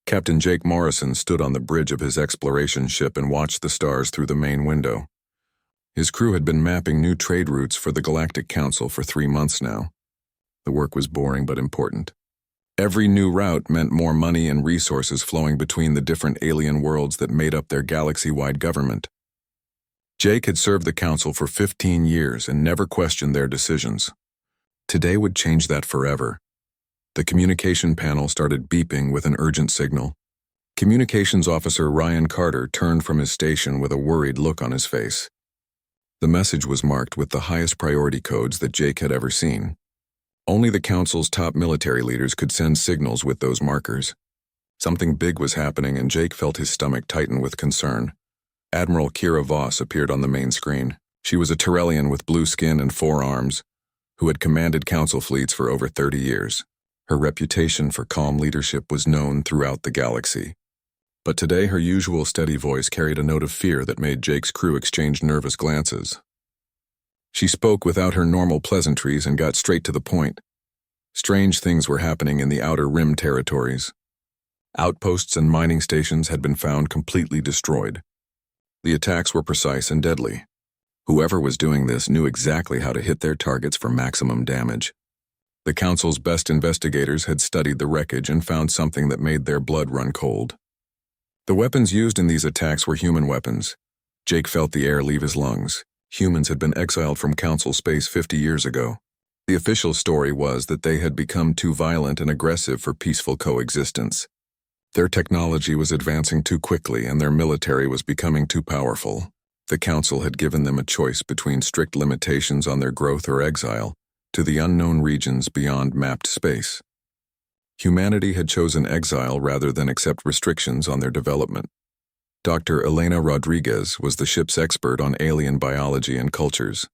Captain Jake Morrison stood on the bridge of his exploration ship and watched the stars through the main window. His crew had been mapping new trade routes for the Galactic Council for 3 months now. The work was boring but important. Every new route meant more money and resources flowing between the different alien worlds that made up their galaxy-wide government. Jake had served the Council for 15 years and never questioned their decisions. Today would change that forever. The communication panel started beeping with an urgent signal. Communications Officer Ryan Carter turned from his station with a worried look on his face. The message was marked with the highest priority codes that Jake had ever seen. Only the Council's top military leaders could send signals with those markers. Something big was happening, and Jake felt his stomach tighten with concern. Admiral Kira Voss appeared on the main screen. She was a Tyrellian with blue skin and 4 arms, who had commanded Council fleets for over 30 years. Her reputation for calm leadership was known throughout the galaxy. But today her usual steady voice carried a note of fear that made Jake's crew exchange nervous glances. She spoke without her normal pleasantries and got straight to the point. Strange things were happening in the Outer Rim territories. Outposts and mining stations had been found completely destroyed. The attacks were precise and deadly. Whoever was doing this knew exactly how to hit their targets for maximum damage. The Council's best investigators had studied the wreckage and found something that made their blood run cold. The weapons used in these attacks were human weapons. Jake felt the air leave his lungs. Humans had been exiled from Council space 50 years ago. The official story was that they had become too violent and aggressive for peaceful coexistence. Their technology was advancing too quickly and their military was becoming too powerful. The Council had given them a choice between strict limitations on their growth or exile to the unknown regions beyond mapped space. Humanity had chosen exile rather than accept restrictions on their development. Dr. Elena Rodriguez was the ship's expert on alien biology and cultures.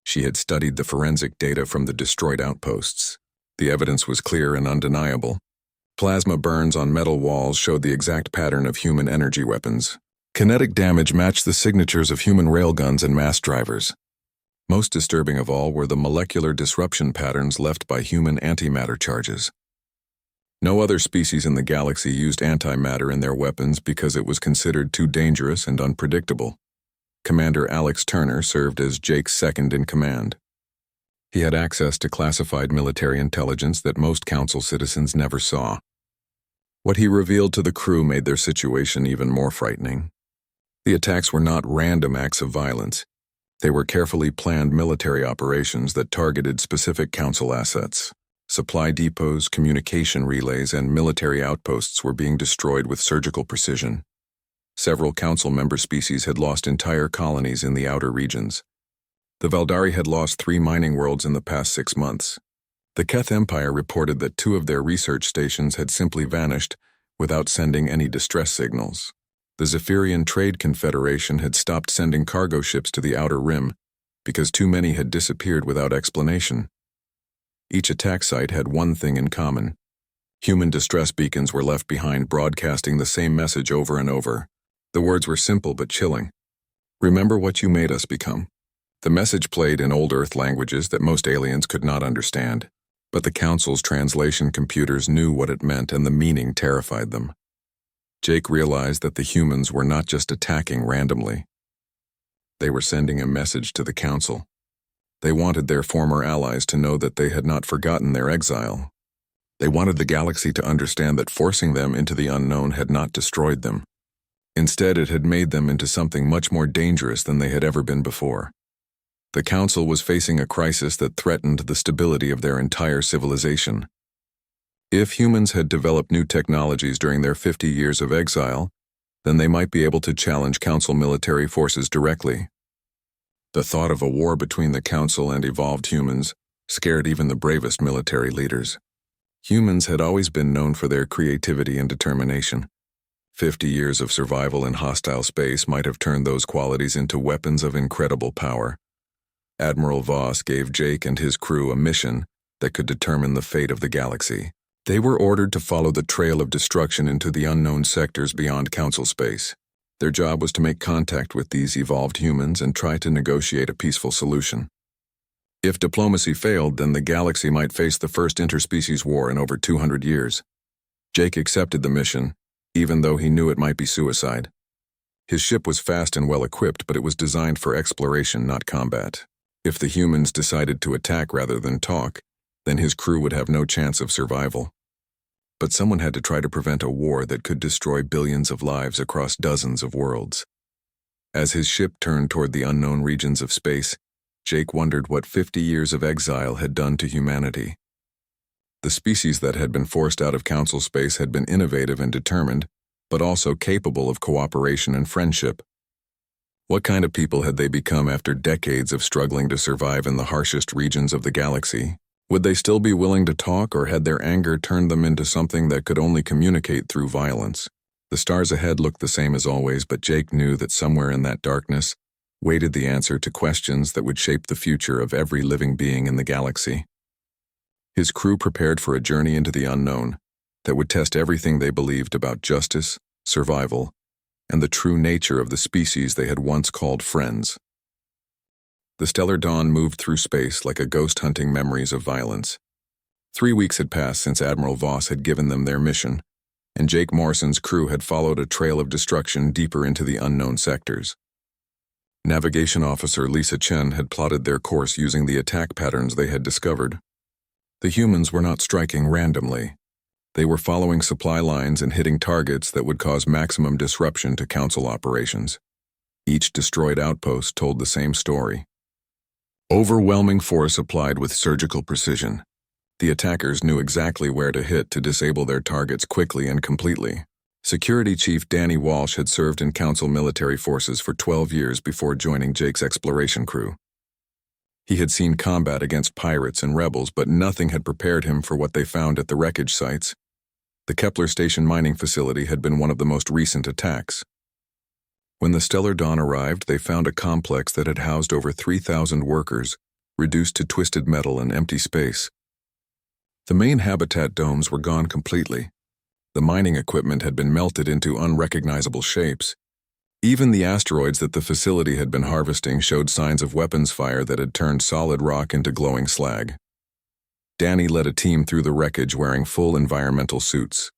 She had studied the forensic data from the destroyed outposts. The evidence was clear and undeniable. Plasma burns on metal walls showed the exact pattern of human energy weapons. Kinetic damage matched the signatures of human railguns and mass drivers. Most disturbing of all were the molecular disruption patterns left by human antimatter charges. No other species in the galaxy used antimatter in their weapons because it was considered too dangerous and unpredictable. Commander Alex Turner served as Jake's second in command. He had access to classified military intelligence that most Council citizens never saw. What he revealed to the crew made their situation even more frightening. The attacks were not random acts of violence. They were carefully planned military operations that targeted specific Council assets. Supply depots, communication relays, and military outposts were being destroyed with surgical precision. Several Council member species had lost entire colonies in the outer regions. The Valdari had lost 3 mining worlds in the past 6 months. The Keth Empire reported that 2 of their research stations had simply vanished without sending any distress signals. The Zephyrian Trade Confederation had stopped sending cargo ships to the Outer Rim because too many had disappeared without explanation. Each attack site had one thing in common. Human distress beacons were left behind broadcasting the same message over and over. The words were simple but chilling. Remember what you made us become. The message played in old Earth languages that most aliens could not understand, but the Council's translation computers knew what it meant and the meaning terrified them. Jake realized that the humans were not just attacking randomly. They were sending a message to the Council. They wanted their former allies to know that they had not forgotten their exile. They wanted the galaxy to understand that forcing them into the unknown had not destroyed them. Instead, it had made them into something much more dangerous than they had ever been before. The Council was facing a crisis that threatened the stability of their entire civilization. If humans had developed new technologies during their 50 years of exile, then they might be able to challenge Council military forces directly. The thought of a war between the Council and evolved humans scared even the bravest military leaders. Humans had always been known for their creativity and determination. 50 years of survival in hostile space might have turned those qualities into weapons of incredible power. Admiral Voss gave Jake and his crew a mission that could determine the fate of the galaxy. They were ordered to follow the trail of destruction into the unknown sectors beyond Council space. Their job was to make contact with these evolved humans and try to negotiate a peaceful solution. If diplomacy failed, then the galaxy might face the first interspecies war in over 200 years. Jake accepted the mission even though he knew it might be suicide. His ship was fast and well-equipped, but it was designed for exploration, not combat. If the humans decided to attack rather than talk, then his crew would have no chance of survival. But someone had to try to prevent a war that could destroy billions of lives across dozens of worlds. As his ship turned toward the unknown regions of space, Jake wondered what 50 years of exile had done to humanity. The species that had been forced out of Council space had been innovative and determined, but also capable of cooperation and friendship. What kind of people had they become after decades of struggling to survive in the harshest regions of the galaxy? Would they still be willing to talk, or had their anger turned them into something that could only communicate through violence? The stars ahead looked the same as always, but Jake knew that somewhere in that darkness waited the answer to questions that would shape the future of every living being in the galaxy. His crew prepared for a journey into the unknown that would test everything they believed about justice, survival, and the true nature of the species they had once called friends. The stellar dawn moved through space like a ghost hunting memories of violence. 3 weeks had passed since Admiral Voss had given them their mission, and Jake Morrison's crew had followed a trail of destruction deeper into the unknown sectors. Navigation Officer Lisa Chen had plotted their course using the attack patterns they had discovered. The humans were not striking randomly. They were following supply lines and hitting targets that would cause maximum disruption to Council operations. Each destroyed outpost told the same story. Overwhelming force applied with surgical precision. The attackers knew exactly where to hit to disable their targets quickly and completely. Security Chief Danny Walsh had served in Council military forces for 12 years before joining Jake's exploration crew. He had seen combat against pirates and rebels, but nothing had prepared him for what they found at the wreckage sites. The Kepler Station mining facility had been one of the most recent attacks. When the stellar dawn arrived, they found a complex that had housed over 3,000 workers, reduced to twisted metal and empty space. The main habitat domes were gone completely. The mining equipment had been melted into unrecognizable shapes. Even the asteroids that the facility had been harvesting showed signs of weapons fire that had turned solid rock into glowing slag. Danny led a team through the wreckage wearing full environmental suits.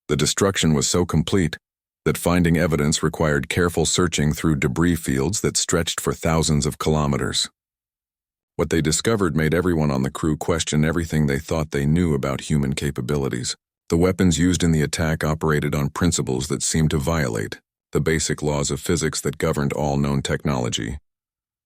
The destruction was so complete that finding evidence required careful searching through debris fields that stretched for thousands of kilometers. What they discovered made everyone on the crew question everything they thought they knew about human capabilities. The weapons used in the attack operated on principles that seemed to violate the basic laws of physics that governed all known technology.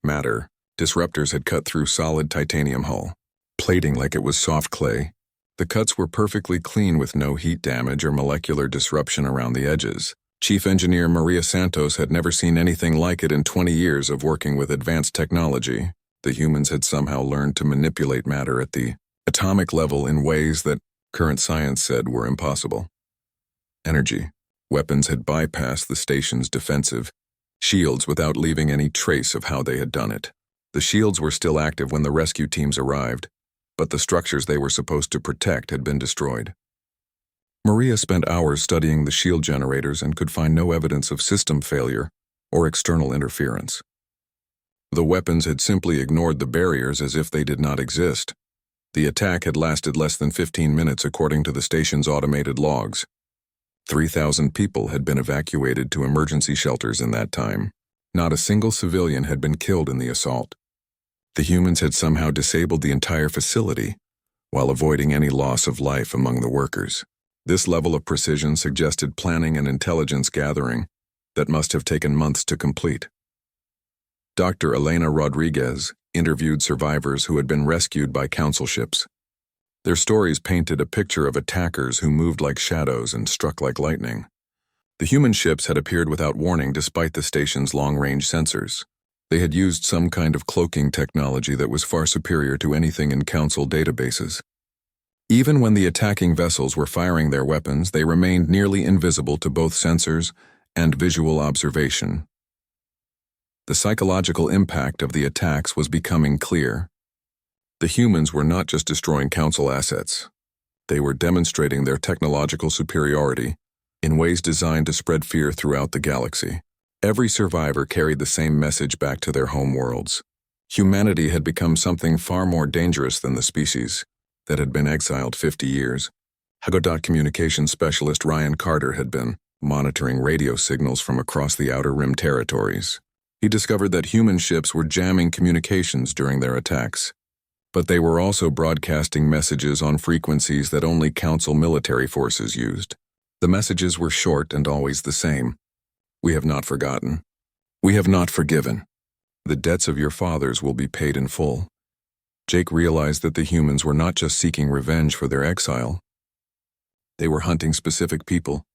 Matter. Disruptors had cut through solid titanium hull, plating like it was soft clay. The cuts were perfectly clean with no heat damage or molecular disruption around the edges. Chief Engineer Maria Santos had never seen anything like it in 20 years of working with advanced technology. The humans had somehow learned to manipulate matter at the atomic level in ways that current science said were impossible. Energy. Weapons had bypassed the station's defensive shields without leaving any trace of how they had done it. The shields were still active when the rescue teams arrived, but the structures they were supposed to protect had been destroyed. Maria spent hours studying the shield generators and could find no evidence of system failure or external interference. The weapons had simply ignored the barriers as if they did not exist. The attack had lasted less than 15 minutes according to the station's automated logs. 3,000 people had been evacuated to emergency shelters in that time. Not a single civilian had been killed in the assault. The humans had somehow disabled the entire facility while avoiding any loss of life among the workers. This level of precision suggested planning and intelligence gathering that must have taken months to complete. Dr. Elena Rodriguez interviewed survivors who had been rescued by council ships. Their stories painted a picture of attackers who moved like shadows and struck like lightning. The human ships had appeared without warning despite the station's long-range sensors. They had used some kind of cloaking technology that was far superior to anything in council databases. Even when the attacking vessels were firing their weapons, they remained nearly invisible to both sensors and visual observation. The psychological impact of the attacks was becoming clear. The humans were not just destroying council assets. They were demonstrating their technological superiority in ways designed to spread fear throughout the galaxy. Every survivor carried the same message back to their home worlds. Humanity had become something far more dangerous than the species that had been exiled 50 years. Hagodot communications specialist Ryan Carter had been monitoring radio signals from across the Outer Rim territories. He discovered that human ships were jamming communications during their attacks, but they were also broadcasting messages on frequencies that only Council military forces used. The messages were short and always the same. "We have not forgotten. We have not forgiven. The debts of your fathers will be paid in full." Jake realized that the humans were not just seeking revenge for their exile. They were hunting specific people,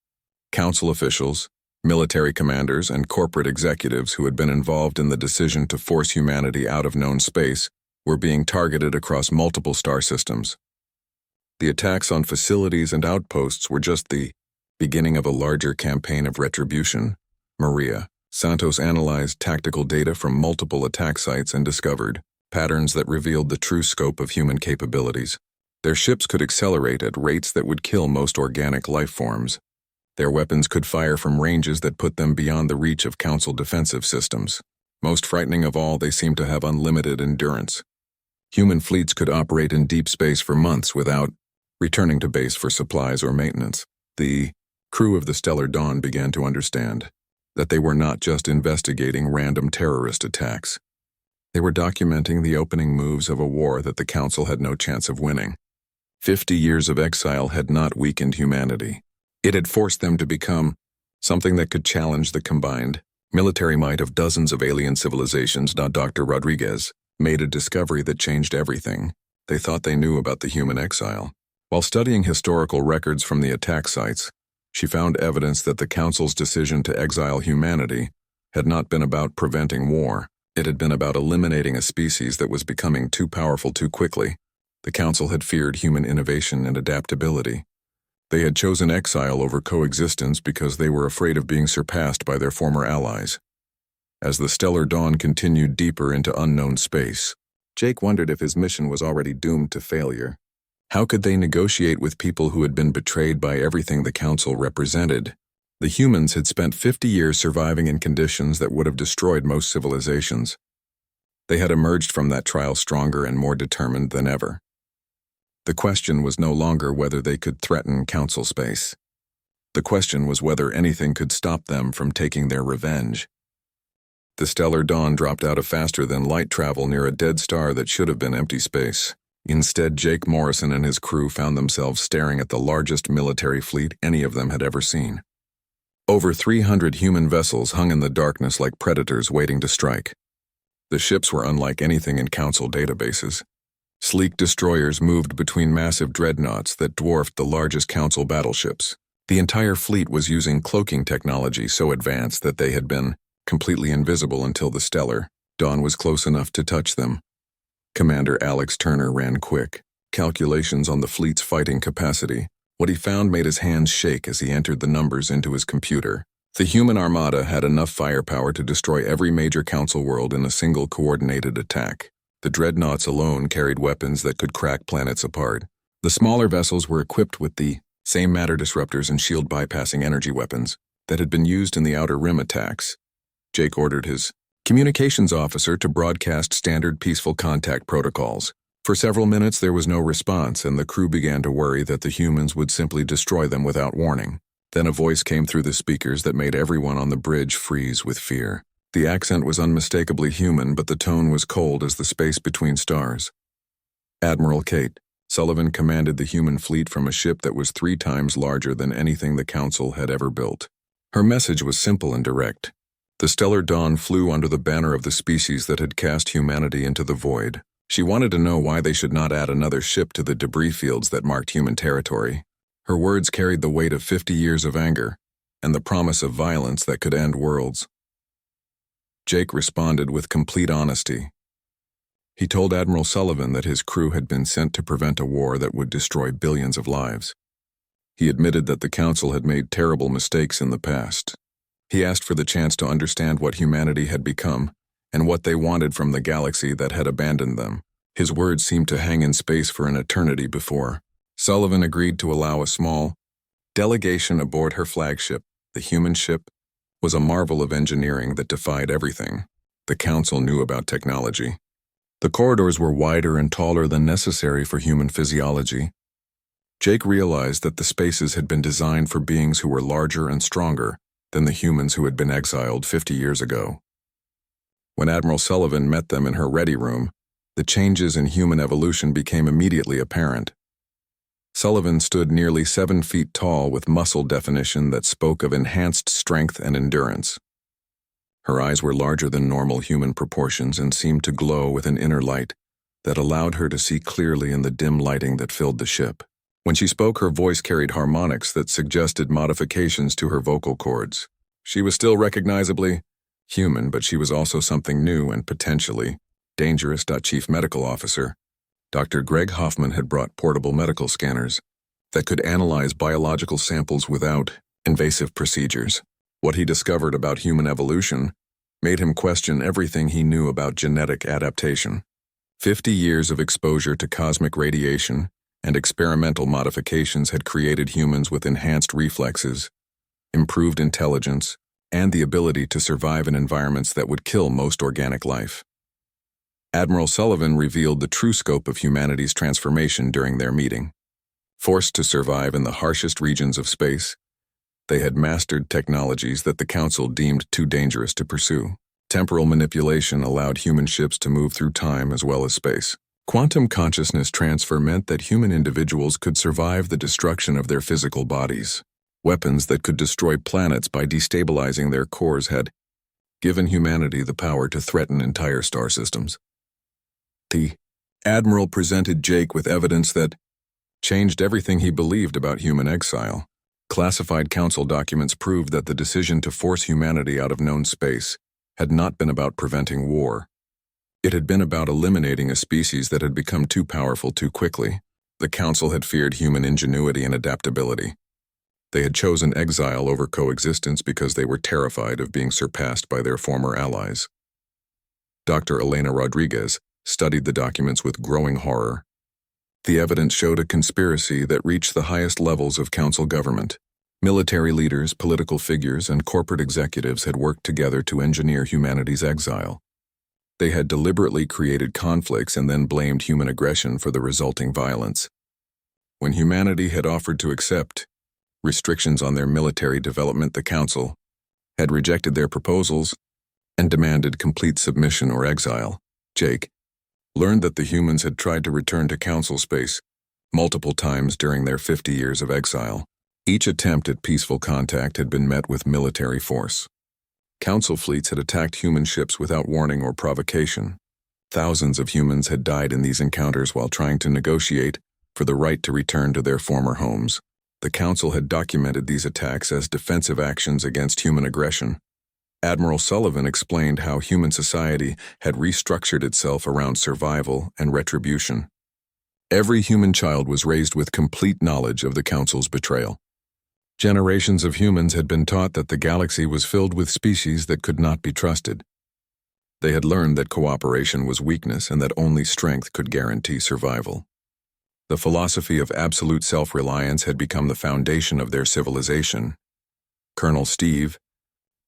Council officials, military commanders, and corporate executives who had been involved in the decision to force humanity out of known space were being targeted across multiple star systems. The attacks on facilities and outposts were just the beginning of a larger campaign of retribution. Maria Santos analyzed tactical data from multiple attack sites and discovered patterns that revealed the true scope of human capabilities. Their ships could accelerate at rates that would kill most organic life forms. Their weapons could fire from ranges that put them beyond the reach of Council defensive systems. Most frightening of all, they seemed to have unlimited endurance. Human fleets could operate in deep space for months without returning to base for supplies or maintenance. The crew of the Stellar Dawn began to understand that they were not just investigating random terrorist attacks. They were documenting the opening moves of a war that the Council had no chance of winning. 50 years of exile had not weakened humanity. It had forced them to become something that could challenge the combined military might of dozens of alien civilizations. Dr. Rodriguez made a discovery that changed everything. They thought they knew about the human exile. While studying historical records from the attack sites, she found evidence that the Council's decision to exile humanity had not been about preventing war. It had been about eliminating a species that was becoming too powerful too quickly. The Council had feared human innovation and adaptability. They had chosen exile over coexistence because they were afraid of being surpassed by their former allies. As the Stellar Dawn continued deeper into unknown space, Jake wondered if his mission was already doomed to failure. How could they negotiate with people who had been betrayed by everything the Council represented? The humans had spent 50 years surviving in conditions that would have destroyed most civilizations. They had emerged from that trial stronger and more determined than ever. The question was no longer whether they could threaten Council space. The question was whether anything could stop them from taking their revenge. The Stellar Dawn dropped out of faster-than-light travel near a dead star that should have been empty space. Instead, Jake Morrison and his crew found themselves staring at the largest military fleet any of them had ever seen. Over 300 human vessels hung in the darkness like predators waiting to strike. The ships were unlike anything in Council databases. Sleek destroyers moved between massive dreadnoughts that dwarfed the largest Council battleships. The entire fleet was using cloaking technology so advanced that they had been completely invisible until the Stellar Dawn was close enough to touch them. Commander Alex Turner ran quick calculations on the fleet's fighting capacity. What he found made his hands shake as he entered the numbers into his computer. The human armada had enough firepower to destroy every major Council world in a single coordinated attack. The dreadnoughts alone carried weapons that could crack planets apart. The smaller vessels were equipped with the same matter disruptors and shield-bypassing energy weapons that had been used in the Outer Rim attacks. Jake ordered his communications officer to broadcast standard peaceful contact protocols. For several minutes there was no response, and the crew began to worry that the humans would simply destroy them without warning. Then a voice came through the speakers that made everyone on the bridge freeze with fear. The accent was unmistakably human, but the tone was cold as the space between stars. Admiral Kate Sullivan commanded the human fleet from a ship that was 3 times larger than anything the Council had ever built. Her message was simple and direct. The Stellar Dawn flew under the banner of the species that had cast humanity into the void. She wanted to know why they should not add another ship to the debris fields that marked human territory. Her words carried the weight of 50 years of anger and the promise of violence that could end worlds. Jake responded with complete honesty. He told Admiral Sullivan that his crew had been sent to prevent a war that would destroy billions of lives. He admitted that the Council had made terrible mistakes in the past. He asked for the chance to understand what humanity had become and what they wanted from the galaxy that had abandoned them. His words seemed to hang in space for an eternity before Sullivan agreed to allow a small delegation aboard her flagship. The human ship was a marvel of engineering that defied everything the Council knew about technology. The corridors were wider and taller than necessary for human physiology. Jake realized that the spaces had been designed for beings who were larger and stronger than the humans who had been exiled 50 years ago. When Admiral Sullivan met them in her ready room, the changes in human evolution became immediately apparent. Sullivan stood nearly 7 feet tall with muscle definition that spoke of enhanced strength and endurance. Her eyes were larger than normal human proportions and seemed to glow with an inner light that allowed her to see clearly in the dim lighting that filled the ship. When she spoke, her voice carried harmonics that suggested modifications to her vocal cords. She was still recognizably human, but she was also something new and potentially dangerous. Chief Medical Officer Dr. Greg Hoffman had brought portable medical scanners that could analyze biological samples without invasive procedures. What he discovered about human evolution made him question everything he knew about genetic adaptation. 50 years of exposure to cosmic radiation and experimental modifications had created humans with enhanced reflexes, improved intelligence, and the ability to survive in environments that would kill most organic life. Admiral Sullivan revealed the true scope of humanity's transformation during their meeting. Forced to survive in the harshest regions of space, they had mastered technologies that the Council deemed too dangerous to pursue. Temporal manipulation allowed human ships to move through time as well as space. Quantum consciousness transfer meant that human individuals could survive the destruction of their physical bodies. Weapons that could destroy planets by destabilizing their cores had given humanity the power to threaten entire star systems. The Admiral presented Jake with evidence that changed everything he believed about human exile. Classified Council documents proved that the decision to force humanity out of known space had not been about preventing war. It had been about eliminating a species that had become too powerful too quickly. The Council had feared human ingenuity and adaptability. They had chosen exile over coexistence because they were terrified of being surpassed by their former allies. Dr. Elena Rodriguez studied the documents with growing horror. The evidence showed a conspiracy that reached the highest levels of Council government. Military leaders, political figures, and corporate executives had worked together to engineer humanity's exile. They had deliberately created conflicts and then blamed human aggression for the resulting violence. When humanity had offered to accept restrictions on their military development, the Council had rejected their proposals and demanded complete submission or exile. Jake learned that the humans had tried to return to Council space multiple times during their 50 years of exile. Each attempt at peaceful contact had been met with military force. Council fleets had attacked human ships without warning or provocation. Thousands of humans had died in these encounters while trying to negotiate for the right to return to their former homes. The Council had documented these attacks as defensive actions against human aggression. Admiral Sullivan explained how human society had restructured itself around survival and retribution. Every human child was raised with complete knowledge of the Council's betrayal. Generations of humans had been taught that the galaxy was filled with species that could not be trusted. They had learned that cooperation was weakness and that only strength could guarantee survival. The philosophy of absolute self-reliance had become the foundation of their civilization. Colonel Steve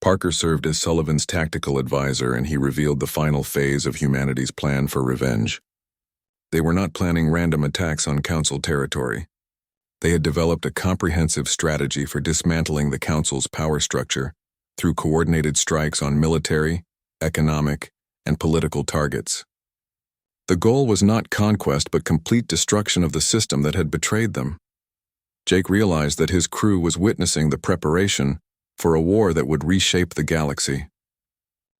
Parker served as Sullivan's tactical advisor, and he revealed the final phase of humanity's plan for revenge. They were not planning random attacks on Council territory. They had developed a comprehensive strategy for dismantling the Council's power structure through coordinated strikes on military, economic, and political targets. The goal was not conquest but complete destruction of the system that had betrayed them. Jake realized that his crew was witnessing the preparation for a war that would reshape the galaxy.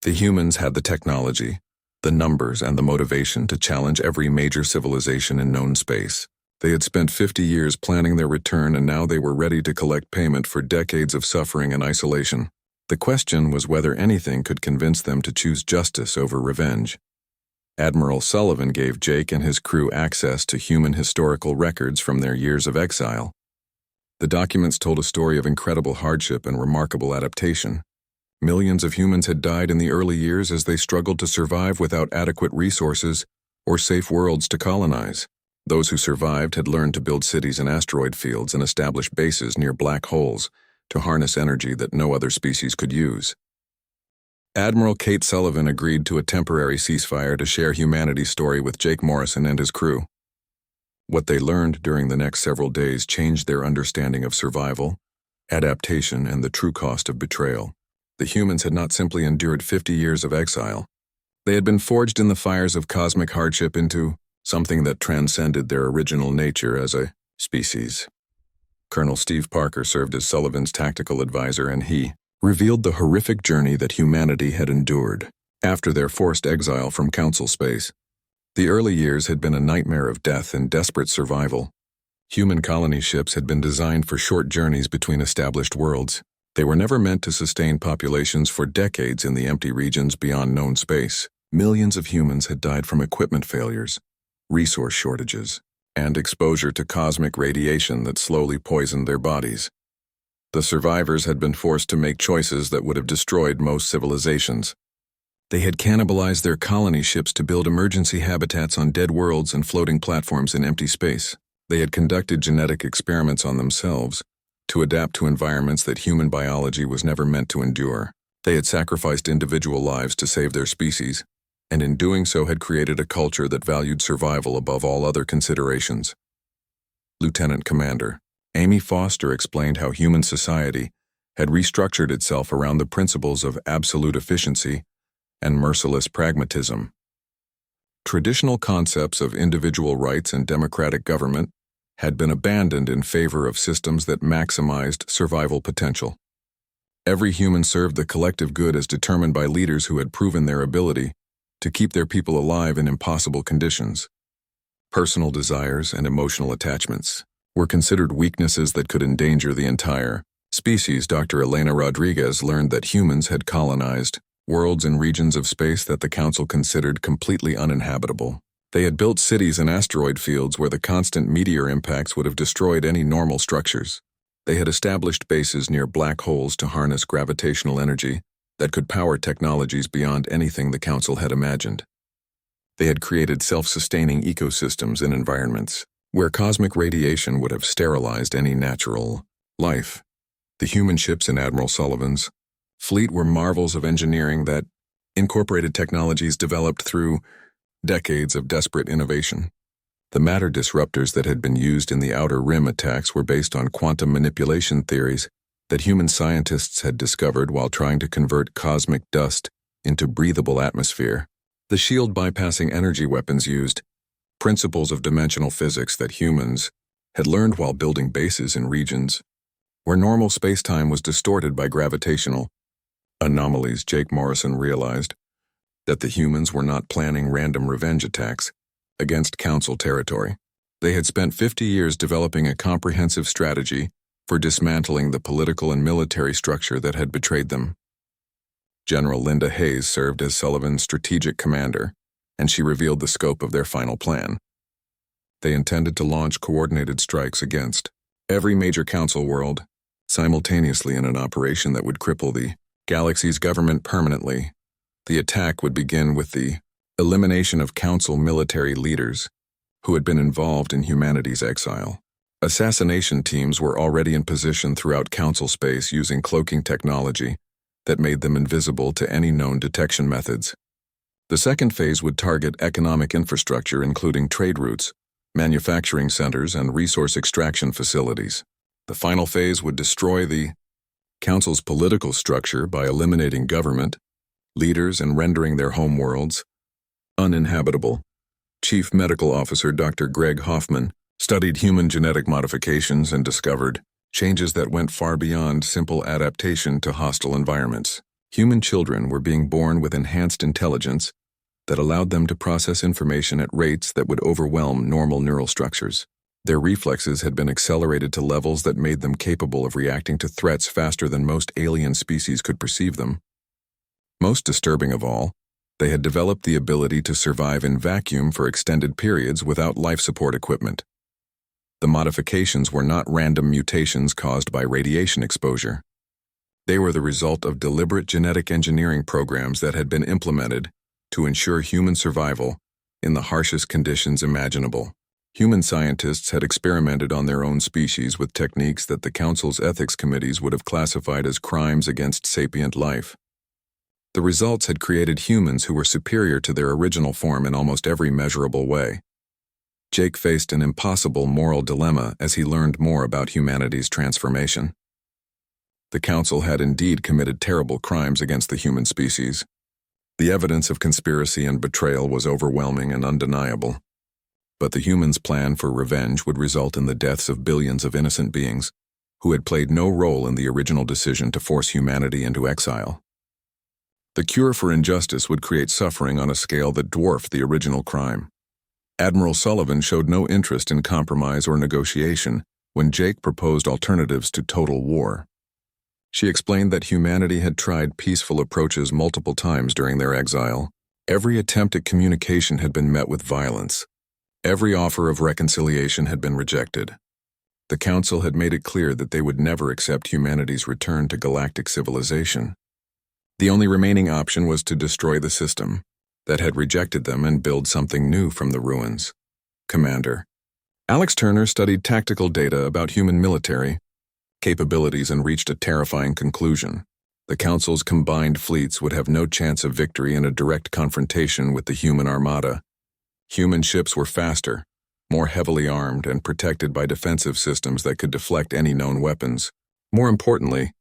The humans had the technology, the numbers, and the motivation to challenge every major civilization in known space. They had spent 50 years planning their return, and now they were ready to collect payment for decades of suffering and isolation. The question was whether anything could convince them to choose justice over revenge. Admiral Sullivan gave Jake and his crew access to human historical records from their years of exile. The documents told a story of incredible hardship and remarkable adaptation. Millions of humans had died in the early years as they struggled to survive without adequate resources or safe worlds to colonize. Those who survived had learned to build cities in asteroid fields and establish bases near black holes to harness energy that no other species could use. Admiral Kate Sullivan agreed to a temporary ceasefire to share humanity's story with Jake Morrison and his crew. What they learned during the next several days changed their understanding of survival, adaptation, and the true cost of betrayal. The humans had not simply endured 50 years of exile. They had been forged in the fires of cosmic hardship into something that transcended their original nature as a species. Colonel Steve Parker served as Sullivan's tactical advisor, and he revealed the horrific journey that humanity had endured after their forced exile from Council space. The early years had been a nightmare of death and desperate survival. Human colony ships had been designed for short journeys between established worlds. They were never meant to sustain populations for decades in the empty regions beyond known space. Millions of humans had died from equipment failures, resource shortages, and exposure to cosmic radiation that slowly poisoned their bodies. The survivors had been forced to make choices that would have destroyed most civilizations. They had cannibalized their colony ships to build emergency habitats on dead worlds and floating platforms in empty space. They had conducted genetic experiments on themselves to adapt to environments that human biology was never meant to endure. They had sacrificed individual lives to save their species, and in doing so had created a culture that valued survival above all other considerations. Lieutenant Commander Amy Foster explained how human society had restructured itself around the principles of absolute efficiency and merciless pragmatism. Traditional concepts of individual rights and democratic government had been abandoned in favor of systems that maximized survival potential. Every human served the collective good as determined by leaders who had proven their ability to keep their people alive in impossible conditions. Personal desires and emotional attachments were considered weaknesses that could endanger the entire species. Dr. Elena Rodriguez learned that humans had colonized worlds and regions of space that the Council considered completely uninhabitable. They had built cities in asteroid fields where the constant meteor impacts would have destroyed any normal structures. They had established bases near black holes to harness gravitational energy that could power technologies beyond anything the Council had imagined. They had created self-sustaining ecosystems in environments where cosmic radiation would have sterilized any natural life. The human ships in Admiral Sullivan's fleet were marvels of engineering that incorporated technologies developed through decades of desperate innovation. The matter disruptors that had been used in the Outer Rim attacks were based on quantum manipulation theories that human scientists had discovered while trying to convert cosmic dust into breathable atmosphere. The shield-bypassing energy weapons used principles of dimensional physics that humans had learned while building bases in regions where normal space-time was distorted by gravitational anomalies. Jake Morrison realized that the humans were not planning random revenge attacks against Council territory. They had spent 50 years developing a comprehensive strategy for dismantling the political and military structure that had betrayed them. General Linda Hayes served as Sullivan's strategic commander, and she revealed the scope of their final plan. They intended to launch coordinated strikes against every major Council world simultaneously in an operation that would cripple the galaxy's government permanently. The attack would begin with the elimination of Council military leaders who had been involved in humanity's exile. Assassination teams were already in position throughout Council space using cloaking technology that made them invisible to any known detection methods. The second phase would target economic infrastructure including trade routes, manufacturing centers, and resource extraction facilities. The final phase would destroy the Council's political structure by eliminating government, leaders, and rendering their homeworlds uninhabitable. Chief Medical Officer Dr. Greg Hoffman studied human genetic modifications and discovered changes that went far beyond simple adaptation to hostile environments. Human children were being born with enhanced intelligence that allowed them to process information at rates that would overwhelm normal neural structures. Their reflexes had been accelerated to levels that made them capable of reacting to threats faster than most alien species could perceive them. Most disturbing of all, they had developed the ability to survive in vacuum for extended periods without life support equipment. The modifications were not random mutations caused by radiation exposure. They were the result of deliberate genetic engineering programs that had been implemented to ensure human survival in the harshest conditions imaginable. Human scientists had experimented on their own species with techniques that the Council's ethics committees would have classified as crimes against sapient life. The results had created humans who were superior to their original form in almost every measurable way. Jake faced an impossible moral dilemma as he learned more about humanity's transformation. The Council had indeed committed terrible crimes against the human species. The evidence of conspiracy and betrayal was overwhelming and undeniable. But the humans' plan for revenge would result in the deaths of billions of innocent beings who had played no role in the original decision to force humanity into exile. The cure for injustice would create suffering on a scale that dwarfed the original crime. Admiral Sullivan showed no interest in compromise or negotiation when Jake proposed alternatives to total war. She explained that humanity had tried peaceful approaches multiple times during their exile. Every attempt at communication had been met with violence. Every offer of reconciliation had been rejected. The Council had made it clear that they would never accept humanity's return to galactic civilization. The only remaining option was to destroy the system that had rejected them and build something new from the ruins. Commander Alex Turner studied tactical data about human military capabilities and reached a terrifying conclusion. The Council's combined fleets would have no chance of victory in a direct confrontation with the human armada. Human ships were faster, more heavily armed, and protected by defensive systems that could deflect any known weapons. More importantly,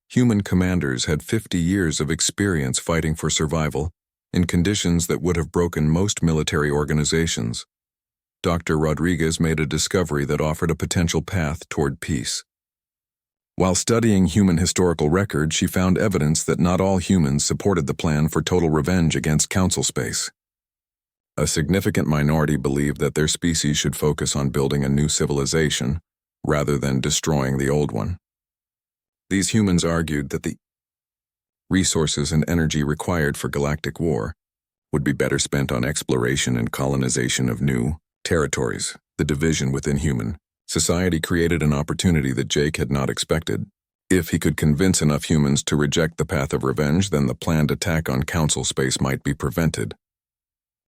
human commanders had 50 years of experience fighting for survival in conditions that would have broken most military organizations. Dr. Rodriguez made a discovery that offered a potential path toward peace. While studying human historical records, she found evidence that not all humans supported the plan for total revenge against Council space. A significant minority believed that their species should focus on building a new civilization rather than destroying the old one. These humans argued that the resources and energy required for galactic war would be better spent on exploration and colonization of new territories. The division within human society created an opportunity that Jake had not expected. If he could convince enough humans to reject the path of revenge, then the planned attack on Council space might be prevented.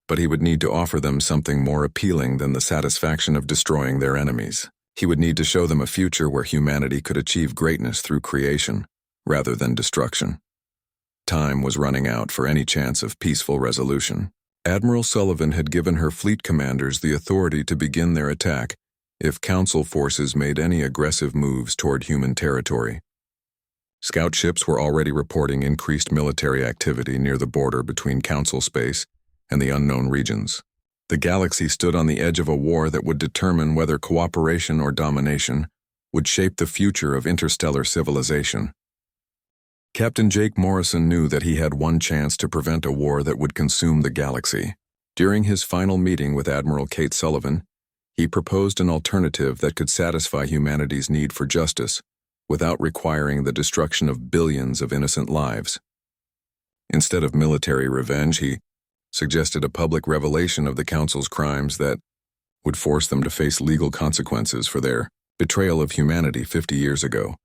But he would need to offer them something more appealing than the satisfaction of destroying their enemies. He would need to show them a future where humanity could achieve greatness through creation, rather than destruction. Time was running out for any chance of peaceful resolution. Admiral Sullivan had given her fleet commanders the authority to begin their attack if Council forces made any aggressive moves toward human territory. Scout ships were already reporting increased military activity near the border between Council space and the unknown regions. The galaxy stood on the edge of a war that would determine whether cooperation or domination would shape the future of interstellar civilization. Captain Jake Morrison knew that he had one chance to prevent a war that would consume the galaxy. During his final meeting with Admiral Kate Sullivan, he proposed an alternative that could satisfy humanity's need for justice without requiring the destruction of billions of innocent lives. Instead of military revenge, he suggested a public revelation of the Council's crimes that would force them to face legal consequences for their betrayal of humanity 50 years ago.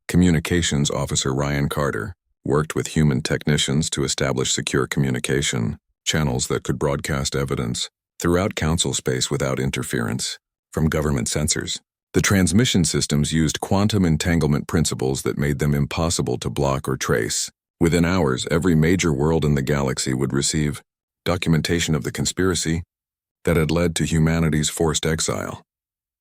Communications Officer Ryan Carter worked with human technicians to establish secure communication channels that could broadcast evidence throughout Council space without interference from government sensors. The transmission systems used quantum entanglement principles that made them impossible to block or trace. Within hours, every major world in the galaxy would receive documentation of the conspiracy that had led to humanity's forced exile.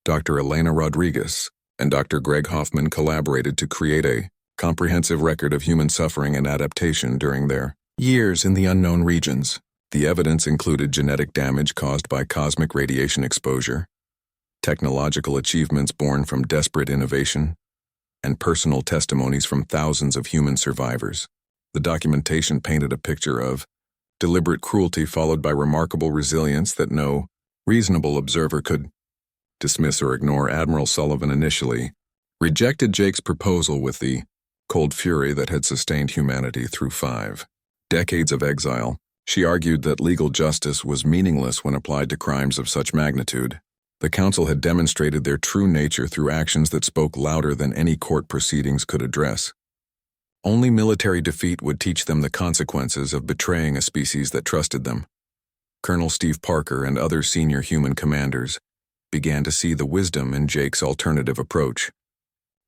Dr. Elena Rodriguez and Dr. Greg Hoffman collaborated to create a comprehensive record of human suffering and adaptation during their years in the unknown regions. The evidence included genetic damage caused by cosmic radiation exposure, technological achievements born from desperate innovation, and personal testimonies from thousands of human survivors. The documentation painted a picture of deliberate cruelty followed by remarkable resilience that no reasonable observer could dismiss or ignore. Admiral Sullivan initially rejected Jake's proposal with the cold fury that had sustained humanity through 5 decades of exile. She argued that legal justice was meaningless when applied to crimes of such magnitude. The Council had demonstrated their true nature through actions that spoke louder than any court proceedings could address. Only military defeat would teach them the consequences of betraying a species that trusted them. Colonel Steve Parker and other senior human commanders began to see the wisdom in Jake's alternative approach.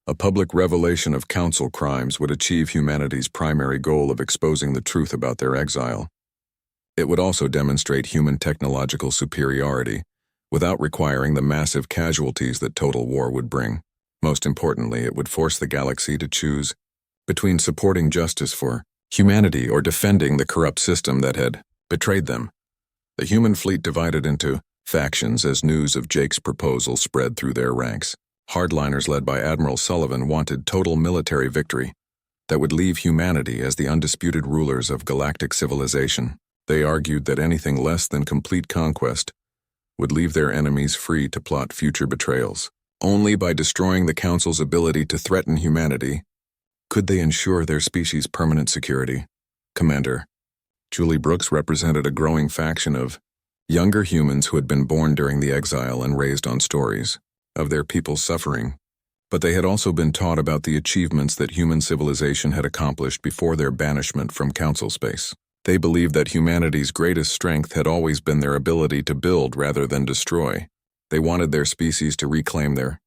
A public revelation of Council crimes would achieve humanity's primary goal of exposing the truth about their exile. It would also demonstrate human technological superiority, without requiring the massive casualties that total war would bring. Most importantly, it would force the galaxy to choose between supporting justice for humanity or defending the corrupt system that had betrayed them. The human fleet divided into factions as news of Jake's proposal spread through their ranks. Hardliners led by Admiral Sullivan wanted total military victory that would leave humanity as the undisputed rulers of galactic civilization. They argued that anything less than complete conquest would leave their enemies free to plot future betrayals. Only by destroying the Council's ability to threaten humanity could they ensure their species' permanent security. Commander Julie Brooks represented a growing faction of younger humans who had been born during the exile and raised on stories of their people's suffering, but they had also been taught about the achievements that human civilization had accomplished before their banishment from Council space. They believed that humanity's greatest strength had always been their ability to build rather than destroy. They wanted their species to reclaim their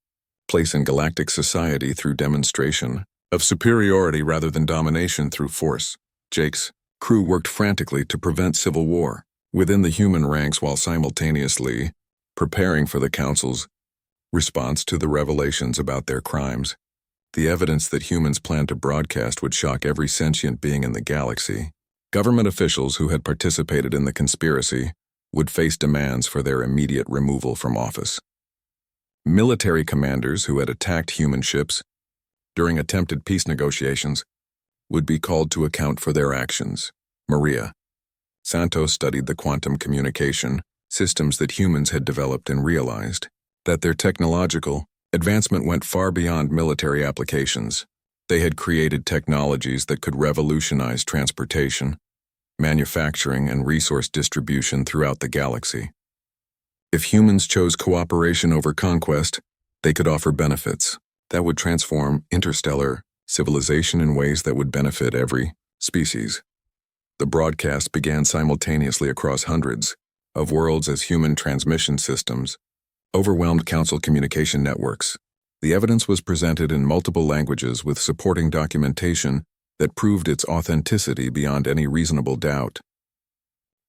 place in galactic society through demonstration of superiority rather than domination through force. Jake's crew worked frantically to prevent civil war within the human ranks while simultaneously preparing for the Council's response to the revelations about their crimes. The evidence that humans planned to broadcast would shock every sentient being in the galaxy. Government officials who had participated in the conspiracy would face demands for their immediate removal from office. Military commanders who had attacked human ships during attempted peace negotiations would be called to account for their actions. Maria Santos studied the quantum communication systems that humans had developed and realized that their technological advancement went far beyond military applications. They had created technologies that could revolutionize transportation, manufacturing, and resource distribution throughout the galaxy. If humans chose cooperation over conquest, they could offer benefits that would transform interstellar civilization in ways that would benefit every species. The broadcast began simultaneously across hundreds of worlds as human transmission systems overwhelmed Council communication networks. The evidence was presented in multiple languages with supporting documentation that proved its authenticity beyond any reasonable doubt.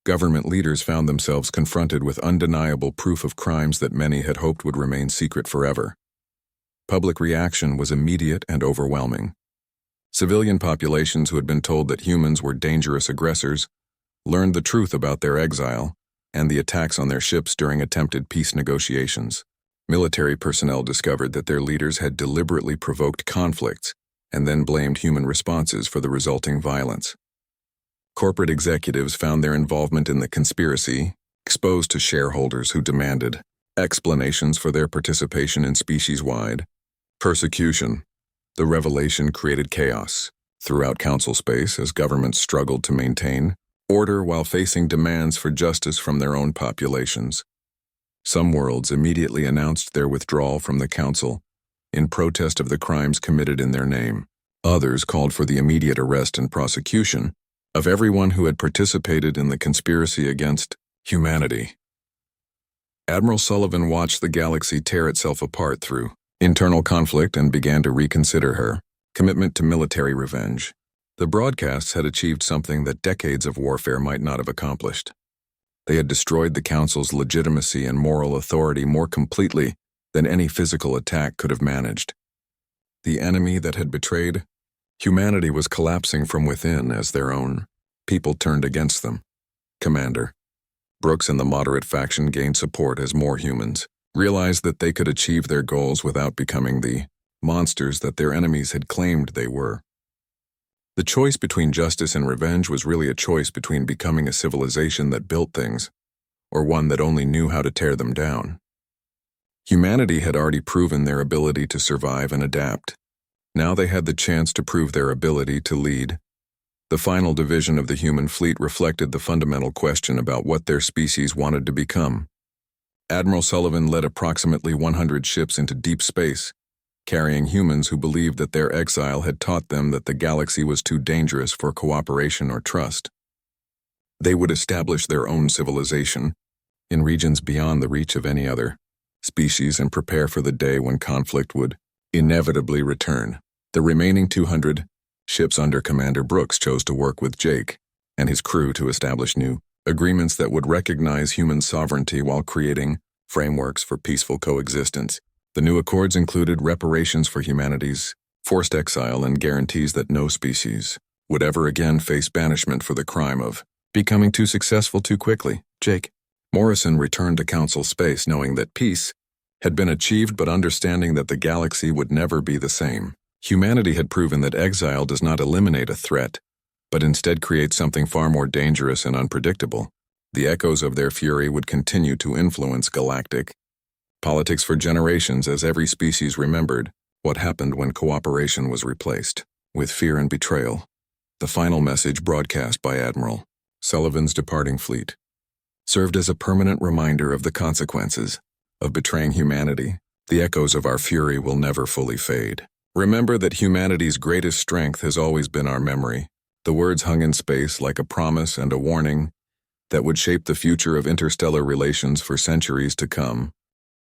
Government leaders found themselves confronted with undeniable proof of crimes that many had hoped would remain secret forever. Public reaction was immediate and overwhelming. Civilian populations who had been told that humans were dangerous aggressors learned the truth about their exile and the attacks on their ships during attempted peace negotiations. Military personnel discovered that their leaders had deliberately provoked conflicts and then blamed human responses for the resulting violence. Corporate executives found their involvement in the conspiracy exposed to shareholders who demanded explanations for their participation in species-wide persecution. The revelation created chaos throughout Council space as governments struggled to maintain order while facing demands for justice from their own populations. Some worlds immediately announced their withdrawal from the Council in protest of the crimes committed in their name. Others called for the immediate arrest and prosecution of everyone who had participated in the conspiracy against humanity. Admiral Sullivan watched the galaxy tear itself apart through internal conflict and began to reconsider her commitment to military revenge. The broadcasts had achieved something that decades of warfare might not have accomplished. They had destroyed the Council's legitimacy and moral authority more completely than any physical attack could have managed. The enemy that had betrayed humanity was collapsing from within as their own people turned against them. Commander Brooks and the moderate faction gained support as more humans realized that they could achieve their goals without becoming the monsters that their enemies had claimed they were. The choice between justice and revenge was really a choice between becoming a civilization that built things or one that only knew how to tear them down. Humanity had already proven their ability to survive and adapt. Now they had the chance to prove their ability to lead. The final division of the human fleet reflected the fundamental question about what their species wanted to become. Admiral Sullivan led approximately 100 ships into deep space, carrying humans who believed that their exile had taught them that the galaxy was too dangerous for cooperation or trust. They would establish their own civilization in regions beyond the reach of any other species and prepare for the day when conflict would inevitably return. The remaining 200 ships under Commander Brooks chose to work with Jake and his crew to establish new agreements that would recognize human sovereignty while creating frameworks for peaceful coexistence. The new accords included reparations for humanity's forced exile and guarantees that no species would ever again face banishment for the crime of becoming too successful too quickly. Jake. Morrison returned to Council space knowing that peace had been achieved but understanding that the galaxy would never be the same. Humanity had proven that exile does not eliminate a threat, but instead creates something far more dangerous and unpredictable. The echoes of their fury would continue to influence galactic politics for generations as every species remembered what happened when cooperation was replaced with fear and betrayal. The final message broadcast by Admiral Sullivan's departing fleet served as a permanent reminder of the consequences of betraying humanity. The echoes of our fury will never fully fade. Remember that humanity's greatest strength has always been our memory. The words hung in space like a promise and a warning that would shape the future of interstellar relations for centuries to come.